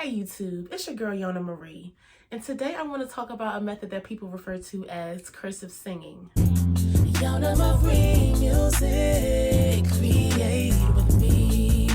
Hey YouTube, it's your girl Yona Marie, and today I want to talk about a method that people refer to as cursive singing. Yona Marie music, create with me.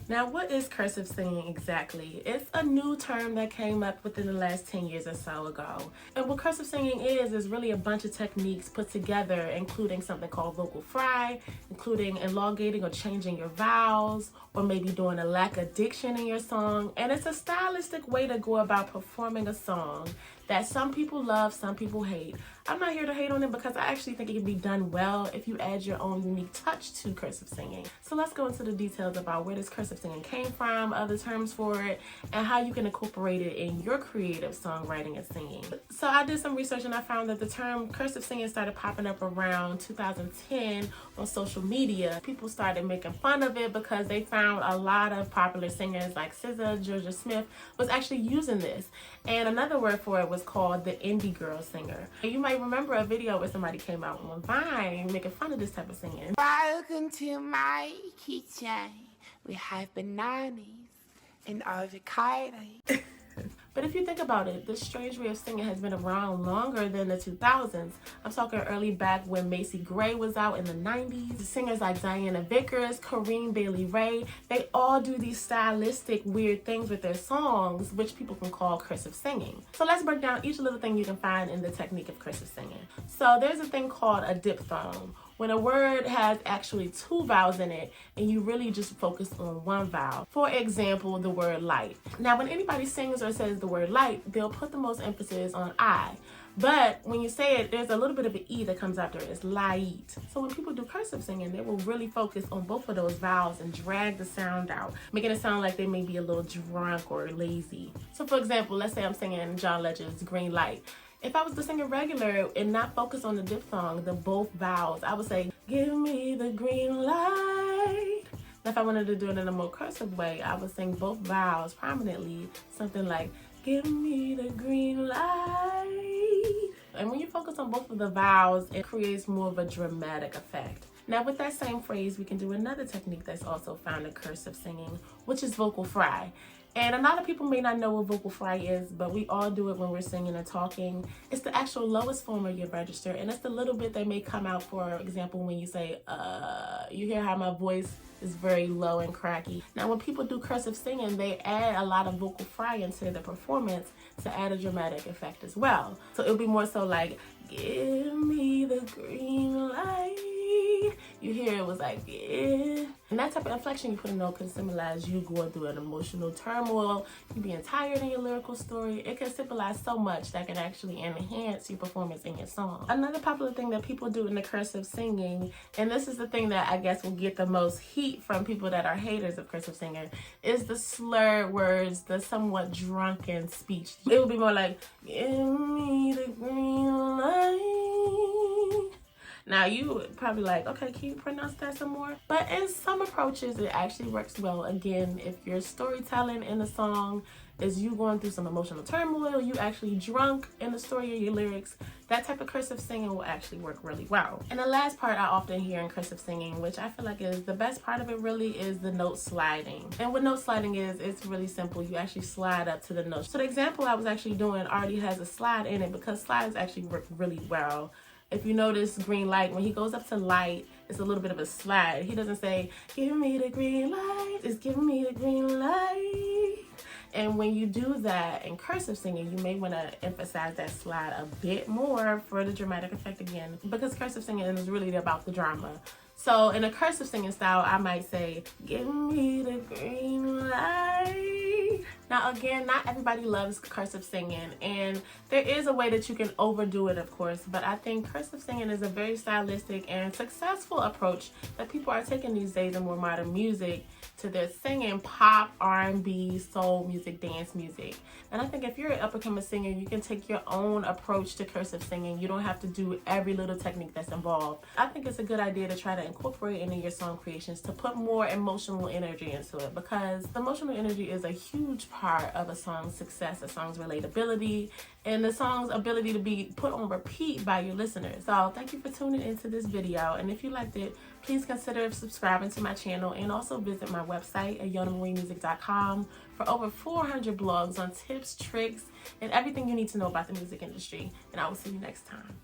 Now, what is cursive singing exactly? It's a new term that came up within the last 10 years or so ago. And what cursive singing is really a bunch of techniques put together, including something called vocal fry, including elongating or changing your vowels, or maybe doing a lack of diction in your song. And it's a stylistic way to go about performing a song that some people love, some people hate. I'm not here to hate on it because I actually think it can be done well if you add your own unique touch to cursive singing. So let's go into the details about where this cursive singing came from, other terms for it, and how you can incorporate it in your creative songwriting and singing. So I did some research and I found that the term cursive singing started popping up around 2010 on social media. People started making fun of it because they found a lot of popular singers like SZA, Georgia Smith was actually using this. And another word for it was called the indie girl singer. You might remember a video where somebody came out on Vine making fun of this type of singing. Welcome to my kitchen. We have bananas and avocado. But if you think about it, this strange way of singing has been around longer than the 2000s. I'm talking early back when Macy Gray was out in the 90s. Singers like Diana Vickers, Kareem Bailey Ray, they all do these stylistic weird things with their songs, which people can call cursive singing. So let's break down each little thing you can find in the technique of cursive singing. So there's a thing called a diphthong, when a word has actually two vowels in it and you really just focus on one vowel. For example, the word light. Now, when anybody sings or says the word light, they'll put the most emphasis on I. But when you say it, there's a little bit of an E that comes after it. It's light. So when people do cursive singing, they will really focus on both of those vowels and drag the sound out, making it sound like they may be a little drunk or lazy. So for example, let's say I'm singing John Legend's Green Light. If I was to sing it regular and not focus on the diphthong, the both vowels, I would say, give me the green light. Now, if I wanted to do it in a more cursive way, I would sing both vowels prominently, something like, give me the green light. And when you focus on both of the vowels, it creates more of a dramatic effect. Now, with that same phrase, we can do another technique that's also found in cursive singing, which is vocal fry. And a lot of people may not know what vocal fry is, but we all do it when we're singing and talking. It's the actual lowest form of your register, and it's the little bit that may come out, for example, when you say, you hear how my voice is very low and cracky. Now, when people do cursive singing, they add a lot of vocal fry into the performance to add a dramatic effect as well. So it'll be more so like, give me the green light. You hear it was like, yeah. And that type of inflection you put in can symbolize you going through an emotional turmoil, you being tired in your lyrical story. It can symbolize so much that can actually enhance your performance in your song. Another popular thing that people do in the cursive singing, and this is the thing that I guess will get the most heat from people that are haters of cursive singing, is the slurred words, the somewhat drunken speech. It would be more like, give me the green light. Now, you would probably like, okay, can you pronounce that some more? But in some approaches, it actually works well. Again, if your storytelling in the song is you going through some emotional turmoil, you actually drunk in the story of your lyrics, that type of cursive singing will actually work really well. And the last part I often hear in cursive singing, which I feel like is the best part of it really, is the note sliding. And what note sliding is, it's really simple. You actually slide up to the notes. So the example I was actually doing already has a slide in it because slides actually work really well. If you notice green light, when he goes up to light, it's a little bit of a slide. He doesn't say, give me the green light, it's give me the green light. And when you do that in cursive singing, you may want to emphasize that slide a bit more for the dramatic effect again, because cursive singing is really about the drama. So in a cursive singing style, I might say, give me the green light. Now again, not everybody loves cursive singing, and there is a way that you can overdo it, of course, but I think cursive singing is a very stylistic and successful approach that people are taking these days in more modern music to their singing pop, R&B, soul music, dance music. And I think if you're an up-and-coming singer, you can take your own approach to cursive singing. You don't have to do every little technique that's involved. I think it's a good idea to try to incorporate into your song creations to put more emotional energy into it, because emotional energy is a huge part of a song's success, a song's relatability, and the song's ability to be put on repeat by your listeners. So thank you for tuning into this video, and if you liked it, please consider subscribing to my channel and also visit my website at YonaMarieMusic.com for over 400 blogs on tips, tricks, and everything you need to know about the music industry. And I will see you next time.